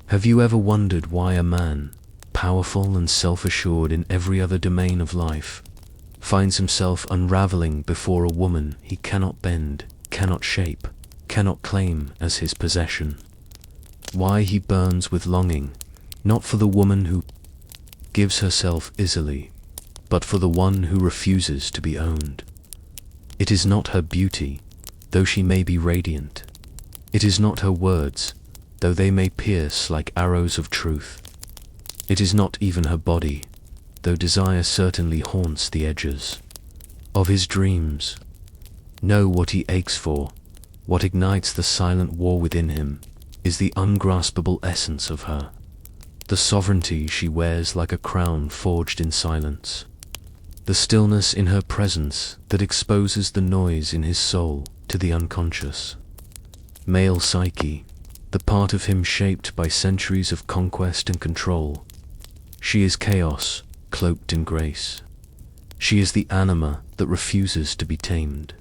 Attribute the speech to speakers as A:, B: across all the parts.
A: Have you ever wondered why a man, powerful and self-assured in every other domain of life, finds himself unraveling before a woman he cannot bend, cannot shape, cannot claim as his possession? Why he burns with longing, not for the woman who gives herself easily, but for the one who refuses to be owned. It is not her beauty, though she may be radiant. It is not her words, though they may pierce like arrows of truth. It is not even her body, though desire certainly haunts the edges of his dreams. Know what he aches for, what ignites the silent war within him, is the ungraspable essence of her, the sovereignty she wears like a crown forged in silence, the stillness in her presence that exposes the noise in his soul to the unconscious. Male psyche, the part of him shaped by centuries of conquest and control. She is chaos, cloaked in grace. She is the anima that refuses to be tamed.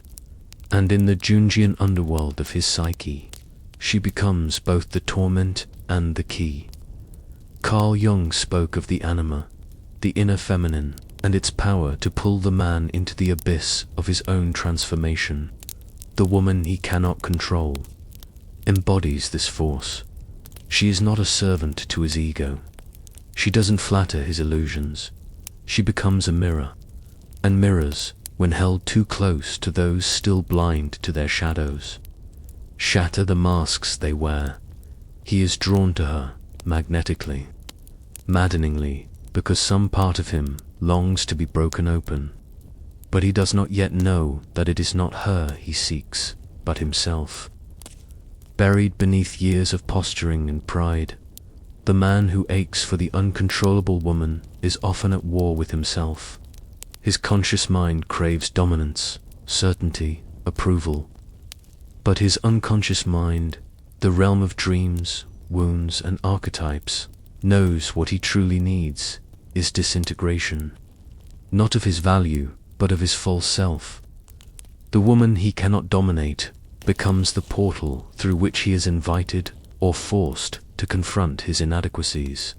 A: And in the Jungian underworld of his psyche, she becomes both the torment and the key. Carl Jung spoke of the anima, the inner feminine, and its power to pull the man into the abyss of his own transformation. The woman he cannot control embodies this force. She is not a servant to his ego. She doesn't flatter his illusions. She becomes a mirror, and mirrors, when held too close to those still blind to their shadows, shatter the masks they wear. He is drawn to her, magnetically, maddeningly, because some part of him longs to be broken open. But he does not yet know that it is not her he seeks, but himself. Buried beneath years of posturing and pride, the man who aches for the uncontrollable woman is often at war with himself. His conscious mind craves dominance, certainty, approval. But his unconscious mind, the realm of dreams, wounds, and archetypes, knows what he truly needs is disintegration, not of his value, but of his false self. The woman he cannot dominate becomes the portal through which he is invited or forced to confront his inadequacies.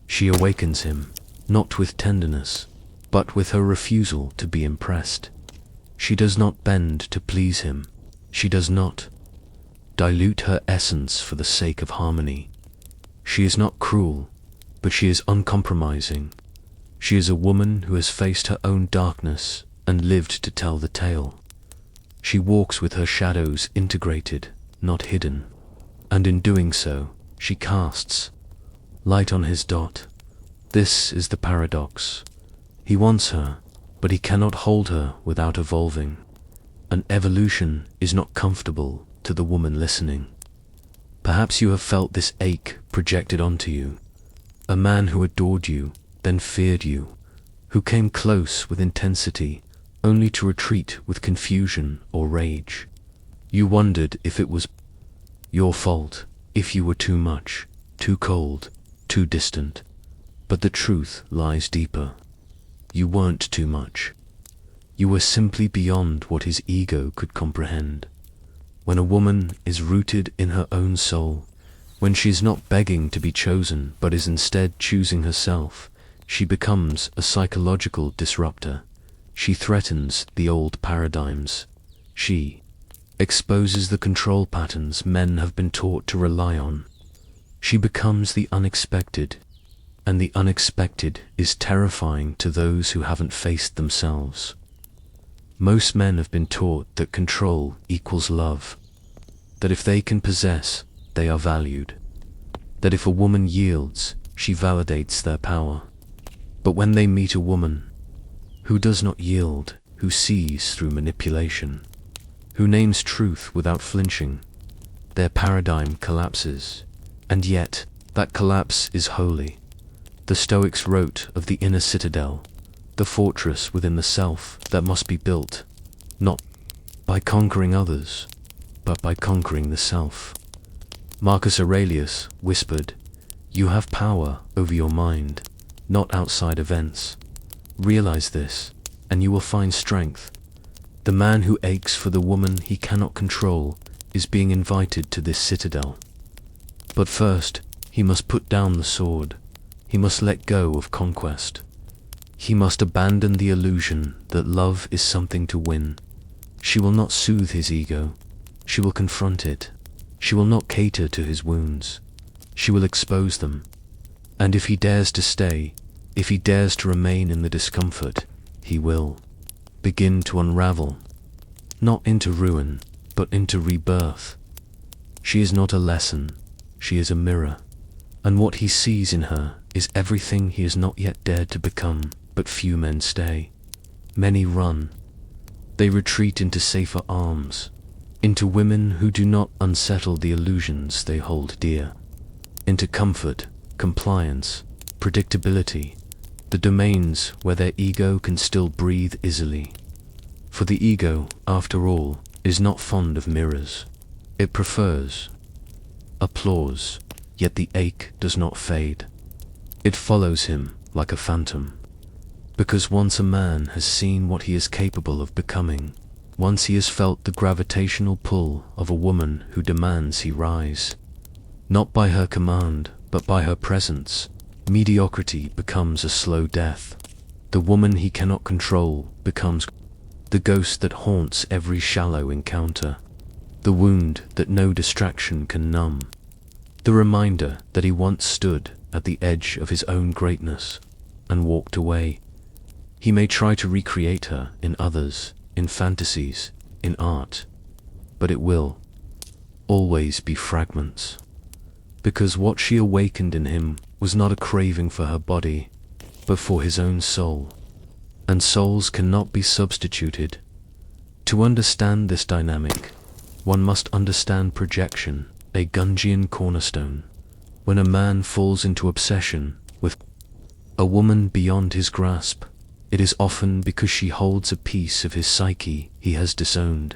A: She awakens him, not with tenderness, but with her refusal to be impressed. She does not bend to please him. She does not dilute her essence for the sake of harmony. She is not cruel, but she is uncompromising. She is a woman who has faced her own darkness and lived to tell the tale. She walks with her shadows integrated, not hidden, and in doing so, she casts light on his dot. This is the paradox. He wants her, but he cannot hold her without evolving. An evolution is not comfortable to the woman listening. Perhaps you have felt this ache projected onto you. A man who adored you, then feared you, who came close with intensity, only to retreat with confusion or rage. You wondered if it was your fault, if you were too much, too cold, too distant. But the truth lies deeper. You weren't too much. You were simply beyond what his ego could comprehend. When a woman is rooted in her own soul, when she is not begging to be chosen but is instead choosing herself, she becomes a psychological disruptor. She threatens the old paradigms. She exposes the control patterns men have been taught to rely on. She becomes the unexpected, and the unexpected is terrifying to those who haven't faced themselves. Most men have been taught that control equals love, that if they can possess, they are valued, that if a woman yields, she validates their power. But when they meet a woman who does not yield, who sees through manipulation, who names truth without flinching, their paradigm collapses. And yet, that collapse is holy. The Stoics wrote of the inner citadel, the fortress within the self that must be built, not by conquering others, but by conquering the self. Marcus Aurelius whispered, "You have power over your mind, not outside events. Realize this, and you will find strength." The man who aches for the woman he cannot control is being invited to this citadel. But first, He must put down the sword. He must let go of conquest. He must abandon the illusion that love is something to win. She will not soothe his ego. She will confront it. She will not cater to his wounds. She will expose them. And if he dares to stay, if he dares to remain in the discomfort, he will begin to unravel, not into ruin, but into rebirth. She is not a lesson, she is a mirror, and what he sees in her is everything he has not yet dared to become. But few men stay. Many run. They retreat into safer arms, into women who do not unsettle the illusions they hold dear, into comfort, compliance, predictability, the domains where their ego can still breathe easily. For the ego, after all, is not fond of mirrors. It prefers applause, yet the ache does not fade. It follows him like a phantom. Because once a man has seen what he is capable of becoming, once he has felt the gravitational pull of a woman who demands he rise, not by her command, but by her presence, mediocrity becomes a slow death. The woman he cannot control becomes the ghost that haunts every shallow encounter, the wound that no distraction can numb, the reminder that he once stood at the edge of his own greatness and walked away. He may try to recreate her in others, in fantasies, in art, but it will always be fragments. Because what she awakened in him was not a craving for her body, but for his own soul. And souls cannot be substituted. To understand this dynamic, one must understand projection, a Jungian cornerstone. When a man falls into obsession with a woman beyond his grasp, it is often because she holds a piece of his psyche he has disowned.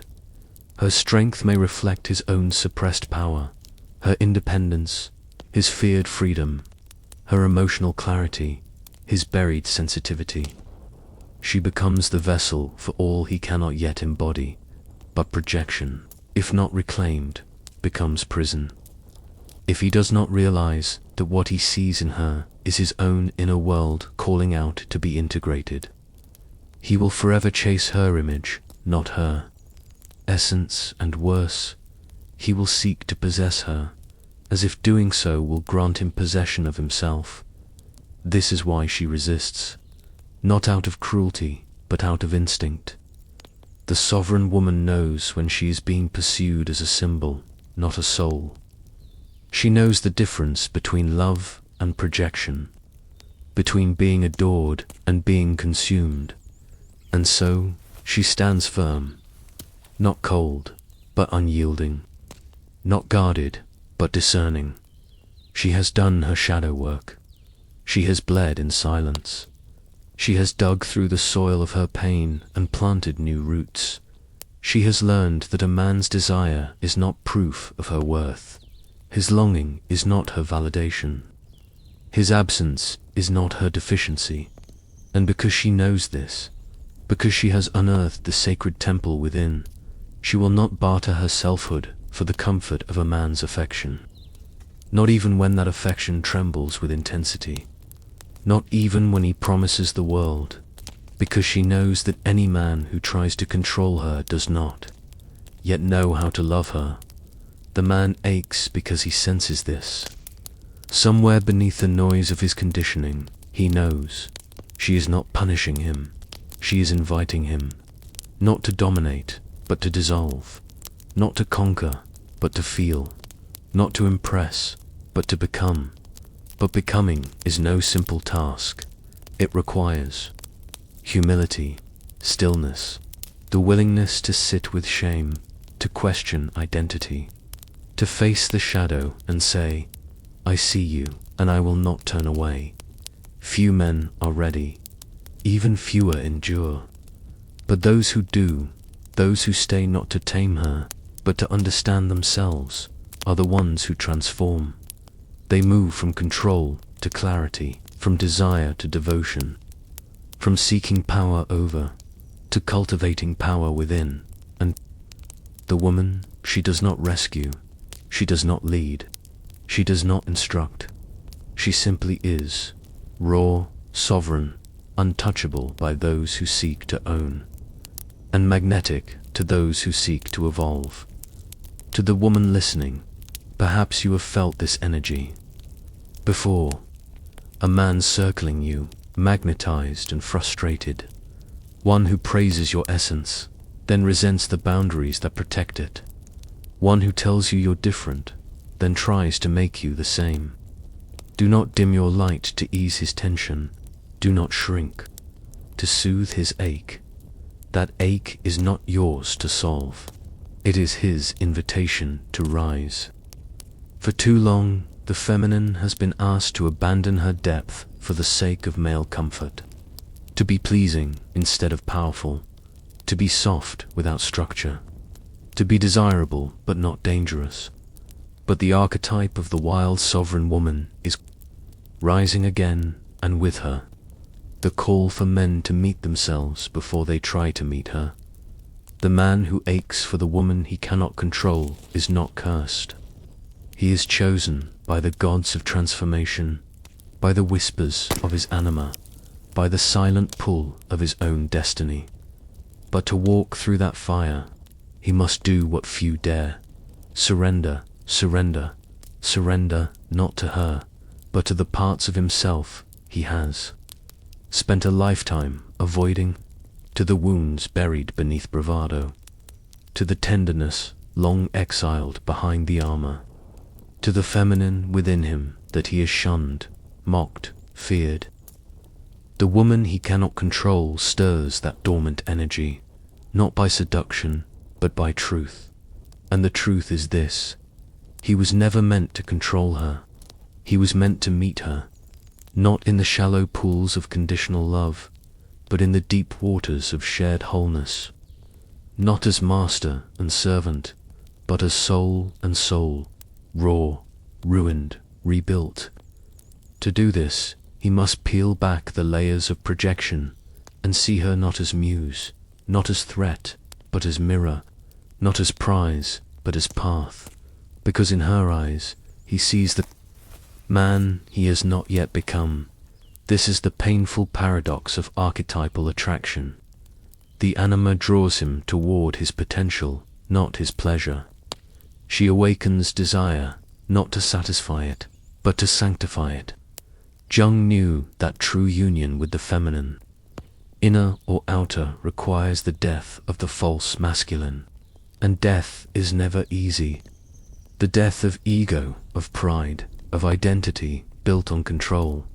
A: Her strength may reflect his own suppressed power, her independence, his feared freedom, her emotional clarity, his buried sensitivity. She becomes the vessel for all he cannot yet embody, but projection, if not reclaimed, becomes prison. If he does not realize that what he sees in her is his own inner world calling out to be integrated, he will forever chase her image, not her essence, and worse, he will seek to possess her, as if doing so will grant him possession of himself. This is why she resists, not out of cruelty, but out of instinct. The sovereign woman knows when she is being pursued as a symbol, not a soul. She knows the difference between love and projection, between being adored and being consumed, and so she stands firm, not cold, but unyielding, not guarded, but discerning. She has done her shadow work. She has bled in silence. She has dug through the soil of her pain and planted new roots. She has learned that a man's desire is not proof of her worth. His longing is not her validation. His absence is not her deficiency. And because she knows this, because she has unearthed the sacred temple within, she will not barter her selfhood for the comfort of a man's affection. Not even when that affection trembles with intensity. Not even when he promises the world, because she knows that any man who tries to control her does not yet know how to love her. The man aches because he senses this. Somewhere beneath the noise of his conditioning, he knows she is not punishing him. She is inviting him, not to dominate, but to dissolve, not to conquer, but to feel, not to impress, but to become. But becoming is no simple task. It requires humility, stillness, the willingness to sit with shame, to question identity, to face the shadow and say, I see you, and I will not turn away. Few men are ready. Even fewer endure. But those who do, those who stay not to tame her, but to understand themselves, are the ones who transform. They move from control to clarity, from desire to devotion, from seeking power over to cultivating power within. And the woman, she does not rescue, she does not lead, she does not instruct, She simply is, raw, sovereign, untouchable by those who seek to own, and magnetic to those who seek to evolve. To the woman listening, perhaps you have felt this energy before. A man circling you, magnetized and frustrated. One who praises your essence, then resents the boundaries that protect it. One who tells you you're different, then tries to make you the same. Do not dim your light to ease his tension. Do not shrink to soothe his ache. That ache is not yours to solve. It is his invitation to rise. For too long, the feminine has been asked to abandon her depth for the sake of male comfort. To be pleasing instead of powerful. To be soft without structure. To be desirable but not dangerous. But the archetype of the wild sovereign woman is rising again, and with her, the call for men to meet themselves before they try to meet her. The man who aches for the woman he cannot control is not cursed. He is chosen by the gods of transformation, by the whispers of his anima, by the silent pull of his own destiny. But to walk through that fire, he must do what few dare. Surrender, surrender, surrender not to her, but to the parts of himself he has spent a lifetime avoiding, to the wounds buried beneath bravado, to the tenderness long exiled behind the armor, to the feminine within him that he has shunned, mocked, feared. The woman he cannot control stirs that dormant energy, not by seduction, but by truth. And the truth is this: he was never meant to control her. He was meant to meet her, not in the shallow pools of conditional love, but in the deep waters of shared wholeness. Not as master and servant, but as soul and soul, raw, ruined, rebuilt. To do this, he must peel back the layers of projection and see her not as muse, not as threat, but as mirror, not as prize, but as path, because in her eyes he sees the man he has not yet become. This is the painful paradox of archetypal attraction. The anima draws him toward his potential, not his pleasure. She awakens desire, not to satisfy it, but to sanctify it. Jung knew that true union with the feminine, inner or outer, requires the death of the false masculine. And death is never easy. The death of ego, of pride, of identity built on control.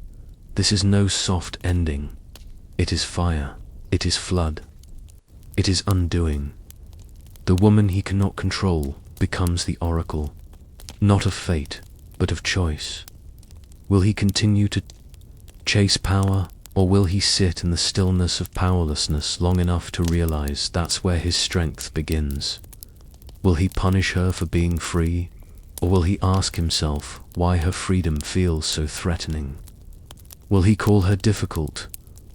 A: This is no soft ending. It is fire. It is flood. It is undoing. The woman he cannot control becomes the oracle, not of fate, but of choice. Will he continue to chase power, or will he sit in the stillness of powerlessness long enough to realize that's where his strength begins? Will he punish her for being free, or will he ask himself why her freedom feels so threatening? Will he call her difficult,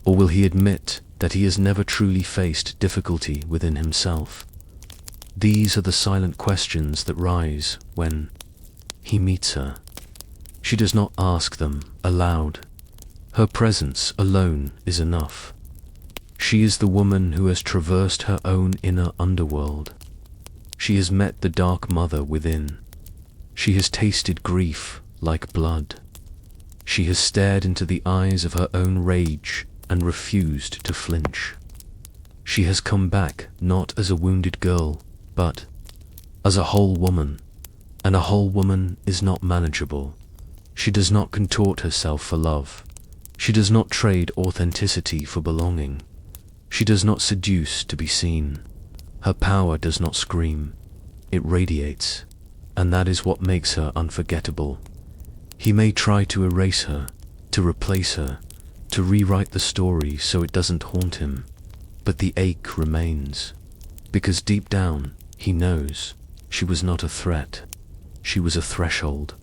A: or will he admit that he has never truly faced difficulty within himself? These are the silent questions that rise when he meets her. She does not ask them aloud. Her presence alone is enough. She is the woman who has traversed her own inner underworld. She has met the dark mother within. She has tasted grief like blood. She has stared into the eyes of her own rage and refused to flinch. She has come back not as a wounded girl, but as a whole woman. And a whole woman is not manageable. She does not contort herself for love. She does not trade authenticity for belonging. She does not seduce to be seen. Her power does not scream. It radiates, and that is what makes her unforgettable. He may try to erase her, to replace her, to rewrite the story so it doesn't haunt him, but the ache remains, because deep down he knows she was not a threat. She was a threshold.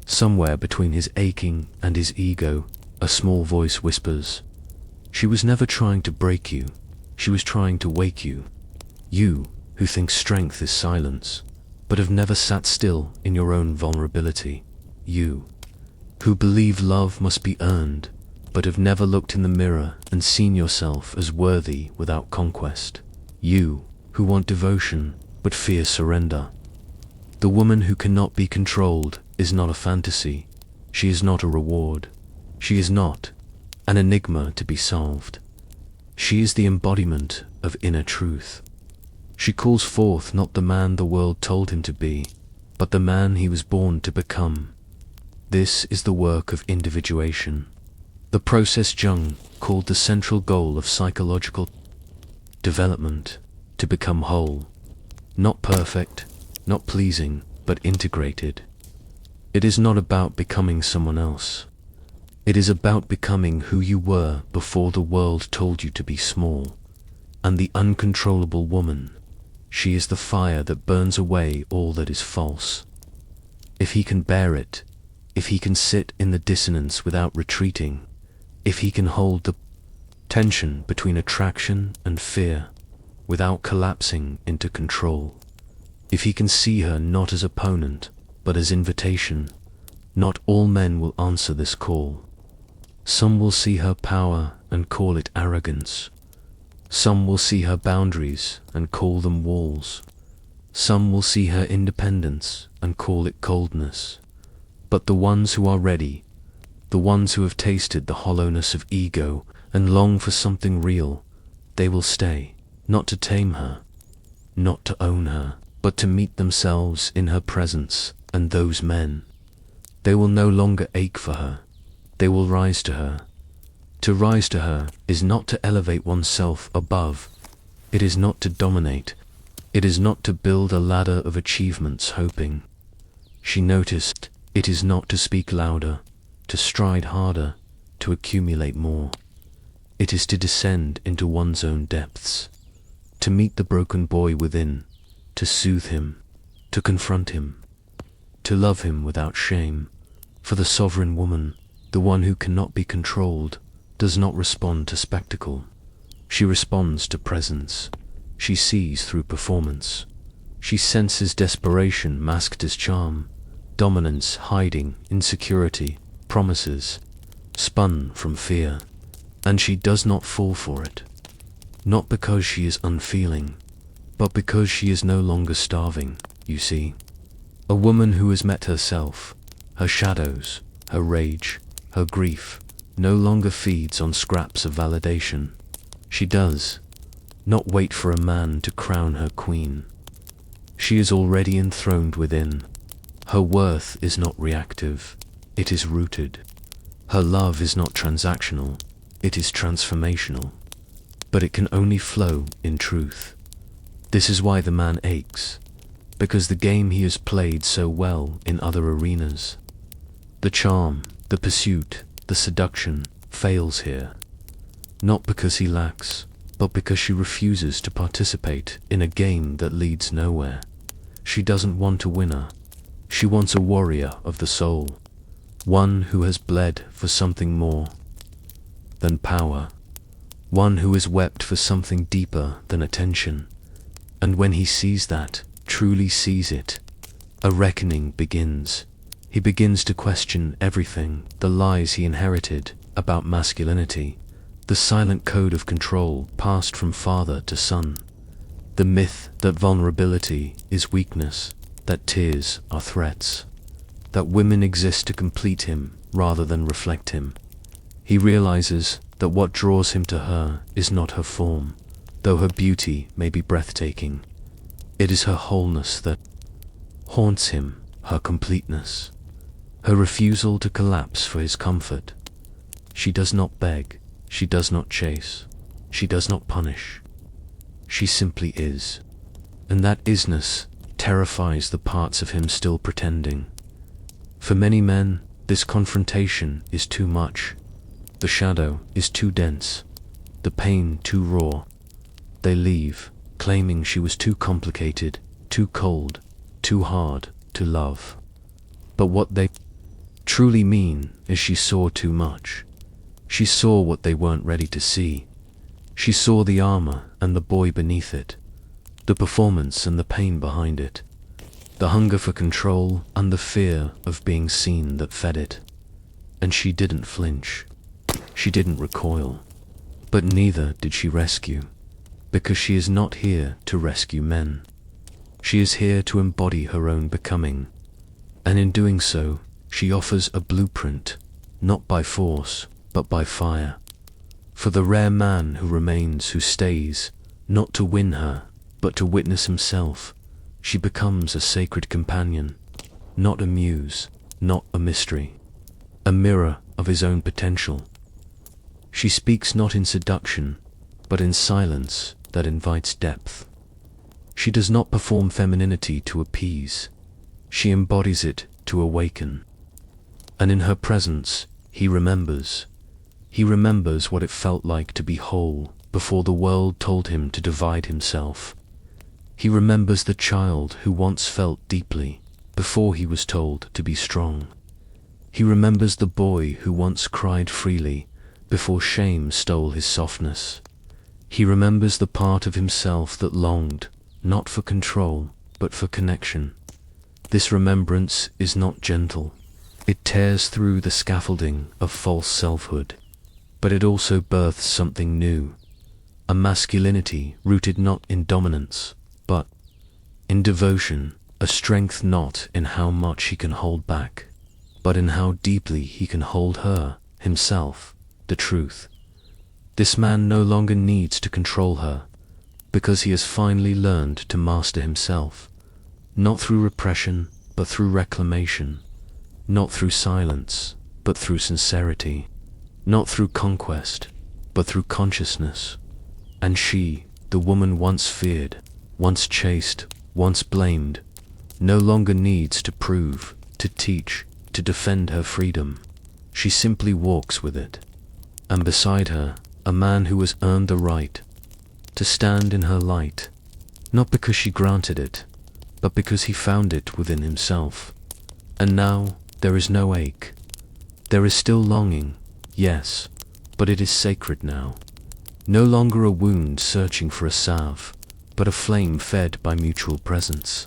A: Somewhere between his aching and his ego, a small voice whispers, "She was never trying to break you. She was trying to wake you. You, who think strength is silence, but have never sat still in your own vulnerability. You, who believe love must be earned, but have never looked in the mirror and seen yourself as worthy without conquest. You, who want devotion, but fear surrender. The woman who cannot be controlled is not a fantasy. She is not a reward. She is not an enigma to be solved. She is the embodiment of inner truth. She calls forth not the man the world told him to be, but the man he was born to become. This is the work of individuation, the process Jung called the central goal of psychological development, to become whole, not perfect, not pleasing, but integrated. It is not about becoming someone else. It is about becoming who you were before the world told you to be small. And the uncontrollable woman, she is the fire that burns away all that is false. If he can bear it, if he can sit in the dissonance without retreating, if he can hold the tension between attraction and fear without collapsing into control, if he can see her not as opponent but as invitation, not all men will answer this call. Some will see her power and call it arrogance. Some will see her boundaries and call them walls. Some will see her independence and call it coldness. But the ones who are ready, the ones who have tasted the hollowness of ego and long for something real, they will stay, not to tame her, not to own her, but to meet themselves in her presence and those men. They will no longer ache for her. They will rise to her. To rise to her is not to elevate oneself above. It is not to dominate. It is not to build a ladder of achievements hoping. She noticed it is not to speak louder, to stride harder, to accumulate more. It is to descend into one's own depths, to meet the broken boy within, to soothe him, to confront him, to love him without shame. For the sovereign woman, the one who cannot be controlled, does not respond to spectacle. She responds to presence. She sees through performance. She senses desperation masked as charm, dominance hiding insecurity, promises spun from fear, and she does not fall for it. Not because she is unfeeling, but because she is no longer starving, you see. A woman who has met herself, her shadows, her rage, her grief, no longer feeds on scraps of validation. She does not wait for a man to crown her queen. She is already enthroned within. Her worth is not reactive, it is rooted. Her love is not transactional, it is transformational. But it can only flow in truth. This is why the man aches, because the game he has played so well in other arenas, the charm, the pursuit, the seduction, fails here. Not because he lacks, but because she refuses to participate in a game that leads nowhere. She doesn't want a winner. She wants a warrior of the soul, one who has bled for something more than power, one who has wept for something deeper than attention. And when he sees that, truly sees it, a reckoning begins. He begins to question everything, the lies he inherited about masculinity, the silent code of control passed from father to son, the myth that vulnerability is weakness, that tears are threats, that women exist to complete him rather than reflect him. He realizes that what draws him to her is not her form, though her beauty may be breathtaking. It is her wholeness that haunts him, her completeness, her refusal to collapse for his comfort. She does not beg, she does not chase, she does not punish. She simply is. And that isness terrifies the parts of him still pretending. For many men, this confrontation is too much. The shadow is too dense, the pain too raw. They leave, claiming she was too complicated, too cold, too hard to love. But what they truly mean is she saw too much. She saw what they weren't ready to see. She saw the armor and the boy beneath it, the performance and the pain behind it, the hunger for control and the fear of being seen that fed it. and she didn't flinch. She didn't recoil. But neither did she rescue, because she is not here to rescue men. She is here to embody her own becoming, and in doing so, she offers a blueprint, not by force, but by fire. For the rare man who remains, who stays, not to win her, but to witness himself, she becomes a sacred companion, not a muse, not a mystery, a mirror of his own potential. She speaks not in seduction, but in silence that invites depth. She does not perform femininity to appease. She embodies it to awaken. And in her presence, he remembers. He remembers what it felt like to be whole before the world told him to divide himself. He remembers the child who once felt deeply before he was told to be strong. He remembers the boy who once cried freely before shame stole his softness. He remembers the part of himself that longed, not for control, but for connection. This remembrance is not gentle. It tears through the scaffolding of false selfhood, but it also births something new, a masculinity rooted not in dominance, but in devotion, a strength not in how much he can hold back, but in how deeply he can hold her, himself, the truth. This man no longer needs to control her, because he has finally learned to master himself, not through repression, but through reclamation, not through silence, but through sincerity, not through conquest, but through consciousness. And she, the woman once feared, once chased, once blamed, no longer needs to prove, to teach, to defend her freedom. She simply walks with it. And beside her, a man who has earned the right to stand in her light, not because she granted it, but because he found it within himself. And now there is no ache. There is still longing, yes, but it is sacred now. No longer a wound searching for a salve, but a flame fed by mutual presence.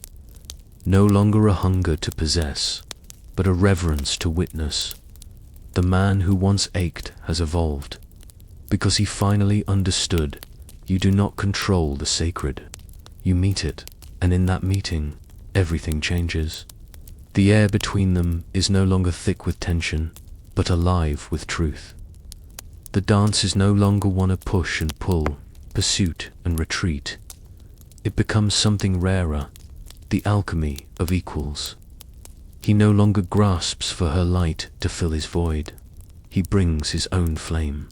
A: No longer a hunger to possess, but a reverence to witness. The man who once ached has evolved, because he finally understood you do not control the sacred. You meet it, and in that meeting, everything changes. The air between them is no longer thick with tension, but alive with truth. The dance is no longer one of push and pull, pursuit and retreat. It becomes something rarer, the alchemy of equals. He no longer grasps for her light to fill his void. He brings his own flame.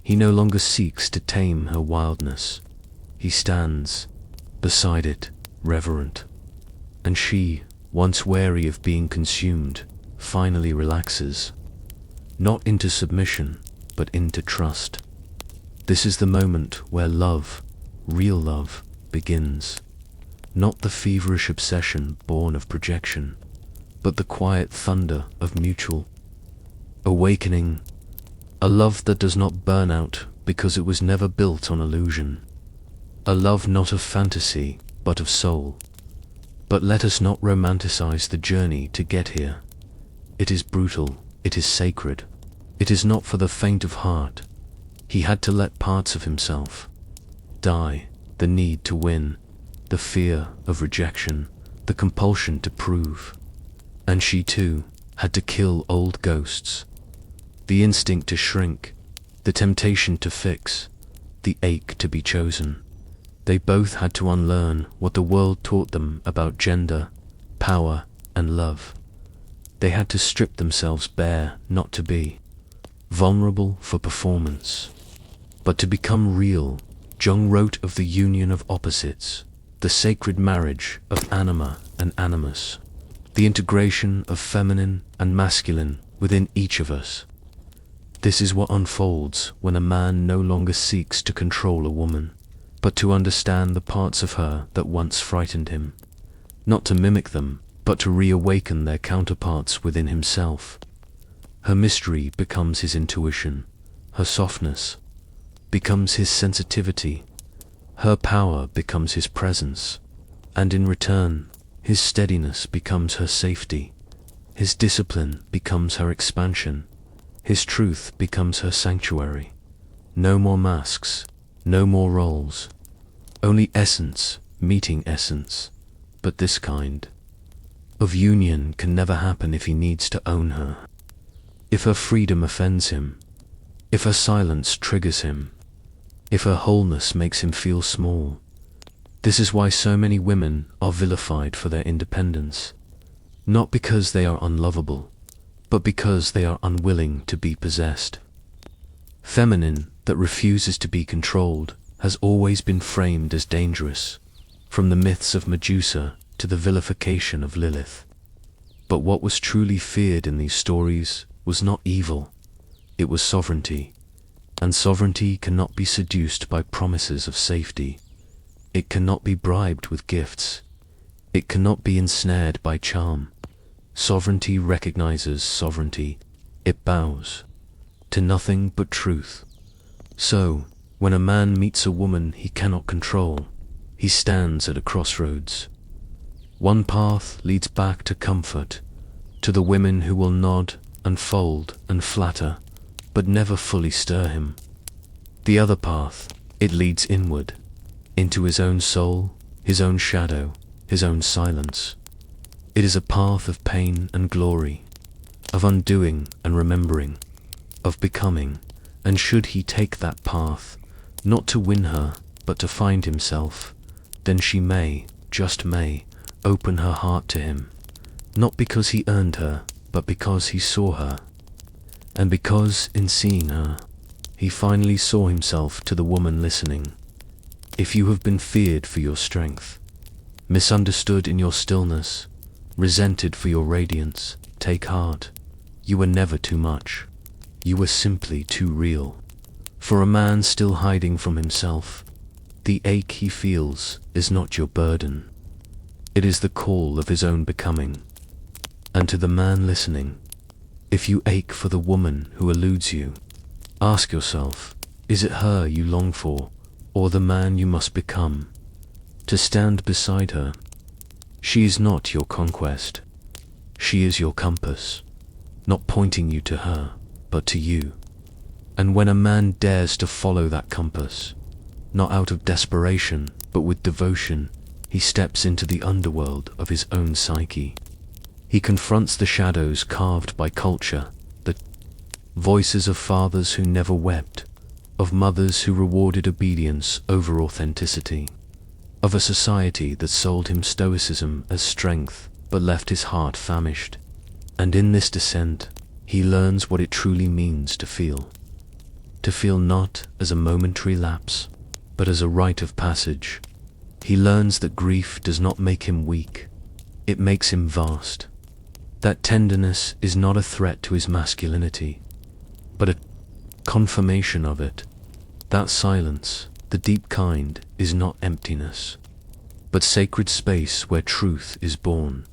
A: He no longer seeks to tame her wildness. He stands beside it, reverent. And she, once wary of being consumed, finally relaxes, not into submission, but into trust. This is the moment where love, real love, begins. Not the feverish obsession born of projection, but the quiet thunder of mutual awakening. A love that does not burn out because it was never built on illusion. A love not of fantasy, but of soul. But let us not romanticize the journey to get here. It is brutal, it is sacred. It is not for the faint of heart. He had to let parts of himself die, the need to win, the fear of rejection, the compulsion to prove. And she too had to kill old ghosts, the instinct to shrink, the temptation to fix, the ache to be chosen. They both had to unlearn what the world taught them about gender, power, and love. They had to strip themselves bare, not to be vulnerable for performance, but to become real. Jung wrote of the union of opposites, the sacred marriage of anima and animus, the integration of feminine and masculine within each of us. This is what unfolds when a man no longer seeks to control a woman, but to understand the parts of her that once frightened him, not to mimic them, but to reawaken their counterparts within himself. Her mystery becomes his intuition, her softness becomes his sensitivity, her power becomes his presence, and in return, his steadiness becomes her safety, his discipline becomes her expansion, His truth becomes her sanctuary. No more masks, no more roles. Only essence meeting essence. But this kind of union can never happen if he needs to own her. If her freedom offends him, if her silence triggers him, if her wholeness makes him feel small. This is why so many women are vilified for their independence. Not because they are unlovable, but because they are unwilling to be possessed. Feminine that refuses to be controlled has always been framed as dangerous, from the myths of Medusa to the vilification of Lilith. But what was truly feared in these stories was not evil, it was sovereignty. And sovereignty cannot be seduced by promises of safety. It cannot be bribed with gifts. It cannot be ensnared by charm. Sovereignty recognizes sovereignty. It bows to nothing but truth. So, when a man meets a woman he cannot control, he stands at a crossroads. One path leads back to comfort, to the women who will nod and fold and flatter, but never fully stir him. The other path, it leads inward, into his own soul, his own shadow, his own silence. It is a path of pain and glory, of undoing and remembering, of becoming. And should he take that path, not to win her, but to find himself, then she may, just may, open her heart to him, not because he earned her, but because he saw her. And because, in seeing her, he finally saw himself to the woman listening. If you have been feared for your strength, misunderstood in your stillness, resented for your radiance, take heart. You were never too much. You were simply too real. For a man still hiding from himself, the ache he feels is not your burden. It is the call of his own becoming. And to the man listening, if you ache for the woman who eludes you, ask yourself, is it her you long for, or the man you must become? To stand beside her. She is not your conquest. She is your compass, not pointing you to her, but to you. And when a man dares to follow that compass, not out of desperation, but with devotion, he steps into the underworld of his own psyche. He confronts the shadows carved by culture, the voices of fathers who never wept, of mothers who rewarded obedience over authenticity, of a society that sold him stoicism as strength, but left his heart famished. And in this descent, he learns what it truly means to feel. To feel not as a momentary lapse, but as a rite of passage. He learns that grief does not make him weak, it makes him vast. That tenderness is not a threat to his masculinity, but a confirmation of it. That silence, the deep kind, is not emptiness, but sacred space where truth is born.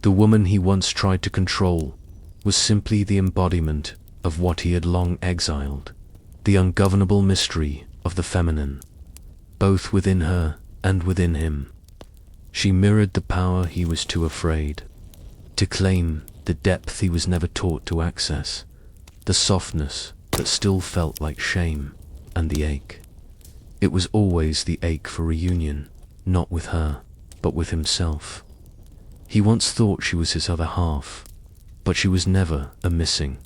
A: The woman he once tried to control was simply the embodiment of what he had long exiled, the ungovernable mystery of the feminine, both within her and within him. She mirrored the power he was too afraid to claim, the depth he was never taught to access, the softness that still felt like shame, and the ache. It was always the ache for reunion, not with her, but with himself. He once thought she was his other half, but she was never a missing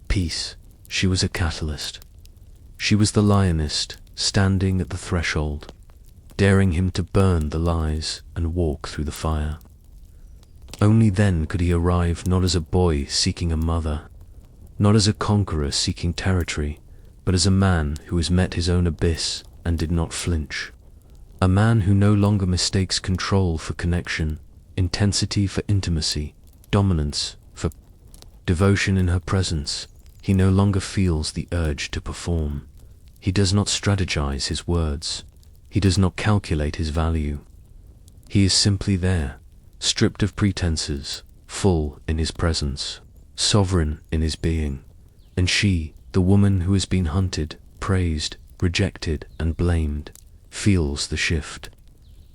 A: piece. She was a catalyst. She was the lioness standing at the threshold, daring him to burn the lies and walk through the fire. Only then could he arrive not as a boy seeking a mother, not as a conqueror seeking territory, but as a man who has met his own abyss and did not flinch. A man who no longer mistakes control for connection, intensity for intimacy, dominance for devotion in her presence. He no longer feels the urge to perform. He does not strategize his words. He does not calculate his value. He is simply there, stripped of pretenses, full in his presence, sovereign in his being. And she, the woman who has been hunted, praised, rejected, and blamed, feels the shift.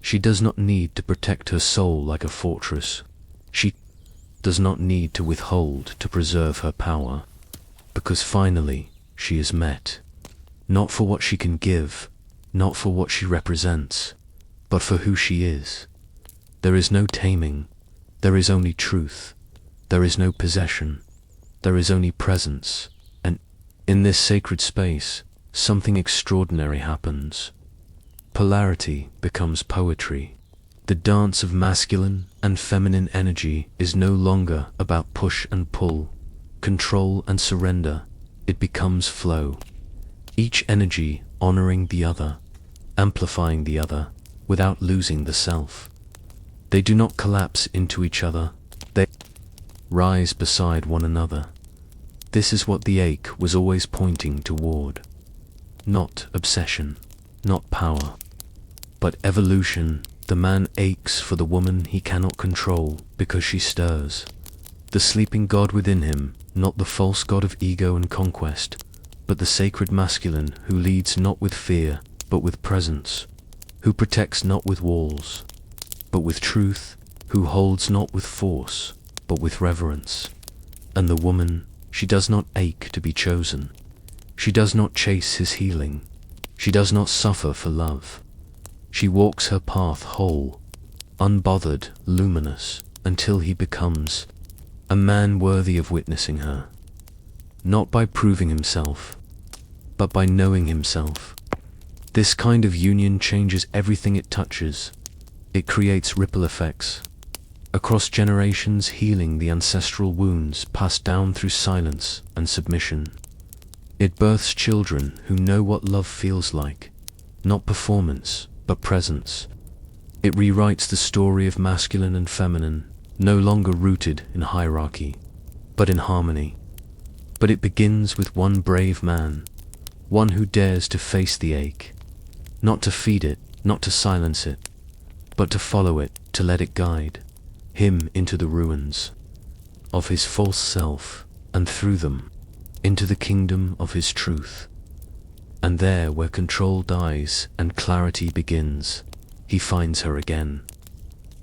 A: She does not need to protect her soul like a fortress. She does not need to withhold to preserve her power. because finally she is met. Not for what she can give, not for what she represents, but for who she is. There is no taming, there is only truth. There is no possession, there is only presence. And in this sacred space, something extraordinary happens. Polarity becomes poetry. The dance of masculine and feminine energy is no longer about push and pull, control and surrender. It becomes flow. Each energy honoring the other, amplifying the other, without losing the self. They do not collapse into each other, they rise beside one another. This is what the ache was always pointing toward. Not obsession, not power, but evolution. The man aches for the woman he cannot control because she stirs. The sleeping god within him, not the false god of ego and conquest, but the sacred masculine who leads not with fear, but with presence, who protects not with walls, but with truth, who holds not with force, but with reverence. And the woman, she does not ache to be chosen. She does not chase his healing. She does not suffer for love. She walks her path whole, unbothered, luminous, until he becomes a man worthy of witnessing her. Not by proving himself, but by knowing himself. This kind of union changes everything it touches. It creates ripple effects across generations, healing the ancestral wounds passed down through silence and submission. It births children who know what love feels like, not performance, but presence. It rewrites the story of masculine and feminine, no longer rooted in hierarchy, but in harmony. But it begins with one brave man, one who dares to face the ache, not to feed it, not to silence it, but to follow it, to let it guide him into the ruins of his false self, and through them, into the kingdom of his truth. And there, where control dies and clarity begins, he finds her again,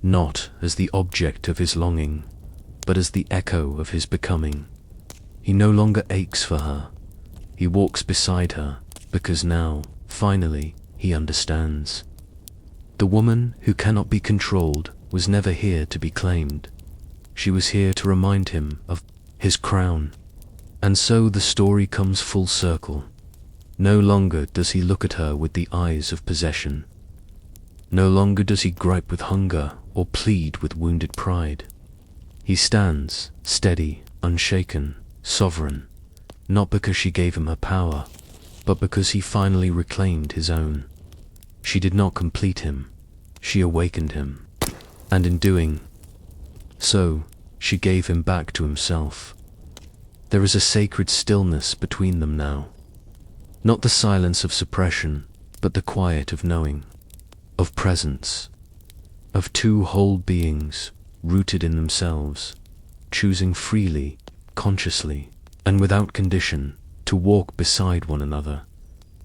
A: not as the object of his longing, but as the echo of his becoming. He no longer aches for her. He walks beside her, because now, finally, he understands. The woman who cannot be controlled was never here to be claimed. She was here to remind him of his crown. And so the story comes full circle. No longer does he look at her with the eyes of possession. No longer does he gripe with hunger or plead with wounded pride. He stands, steady, unshaken, sovereign, not because she gave him her power, but because he finally reclaimed his own. She did not complete him, she awakened him. And in doing so, she gave him back to himself. There is a sacred stillness between them now. Not the silence of suppression, but the quiet of knowing, of presence, of two whole beings rooted in themselves, choosing freely, consciously, and without condition to walk beside one another.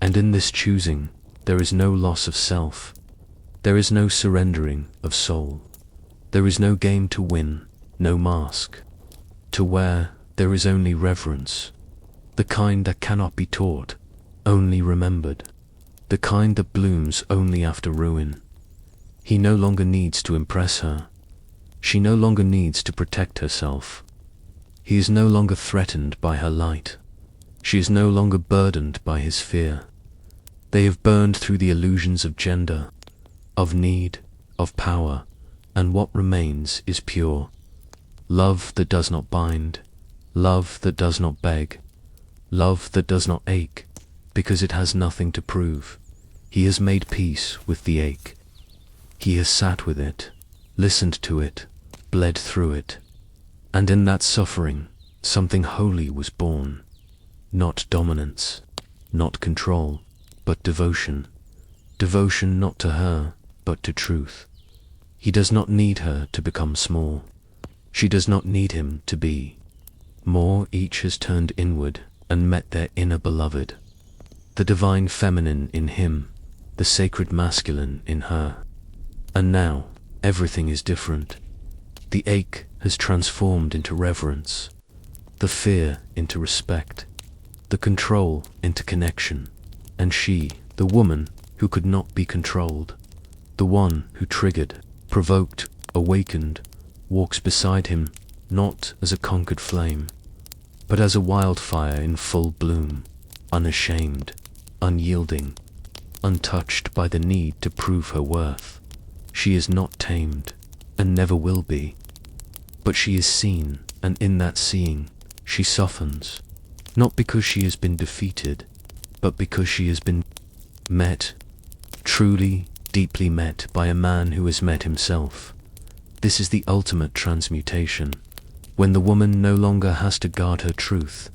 A: And in this choosing, there is no loss of self. There is no surrendering of soul. There is no game to win, no mask to wear. There is only reverence, the kind that cannot be taught, only remembered, the kind that blooms only after ruin. He no longer needs to impress her. She no longer needs to protect herself. He is no longer threatened by her light. She is no longer burdened by his fear. They have burned through the illusions of gender, of need, of power, and what remains is pure love that does not bind, love that does not beg, love that does not ache, because it has nothing to prove. He has made peace with the ache. He has sat with it, listened to it, bled through it. And in that suffering, something holy was born. Not dominance, not control, but devotion. Devotion not to her, but to truth. He does not need her to become small. She does not need him to be more. Each has turned inward and met their inner beloved. The divine feminine in him, the sacred masculine in her. And now, everything is different. The ache has transformed into reverence, the fear into respect, the control into connection, and she, the woman who could not be controlled, the one who triggered, provoked, awakened, walks beside him, not as a conquered flame, but as a wildfire in full bloom, unashamed, unyielding, untouched by the need to prove her worth. She is not tamed, and never will be, but she is seen, and in that seeing, she softens, not because she has been defeated, but because she has been met, truly, deeply met by a man who has met himself. This is the ultimate transmutation, when the woman no longer has to guard her truth,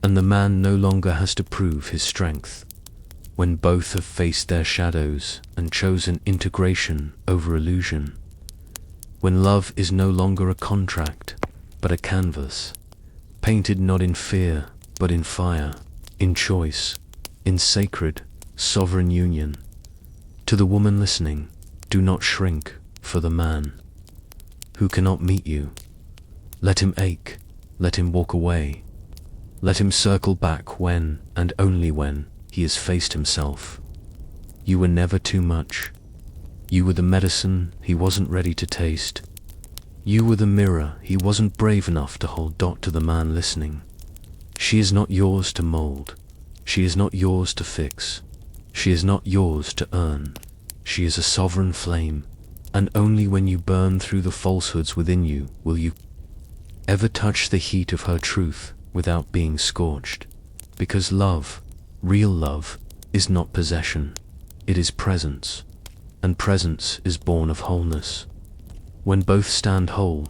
A: and the man no longer has to prove his strength, when both have faced their shadows and chosen integration over illusion, when love is no longer a contract, but a canvas, painted not in fear, but in fire, in choice, in sacred, sovereign union. To the woman listening, do not shrink for the man who cannot meet you. Let him ache, let him walk away, let him circle back when, and only when, he has faced himself. You were never too much. You were the medicine he wasn't ready to taste. You were the mirror he wasn't brave enough to hold. To the man listening, she is not yours to mold. She is not yours to fix. She is not yours to earn. She is a sovereign flame, and only when you burn through the falsehoods within you will you ever touch the heat of her truth without being scorched. Because love, real love, is not possession, it is presence, and presence is born of wholeness. When both stand whole,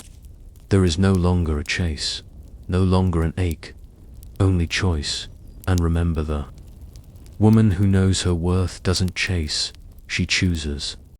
A: there is no longer a chase, no longer an ache, only choice. And remember, the woman who knows her worth doesn't chase, she chooses.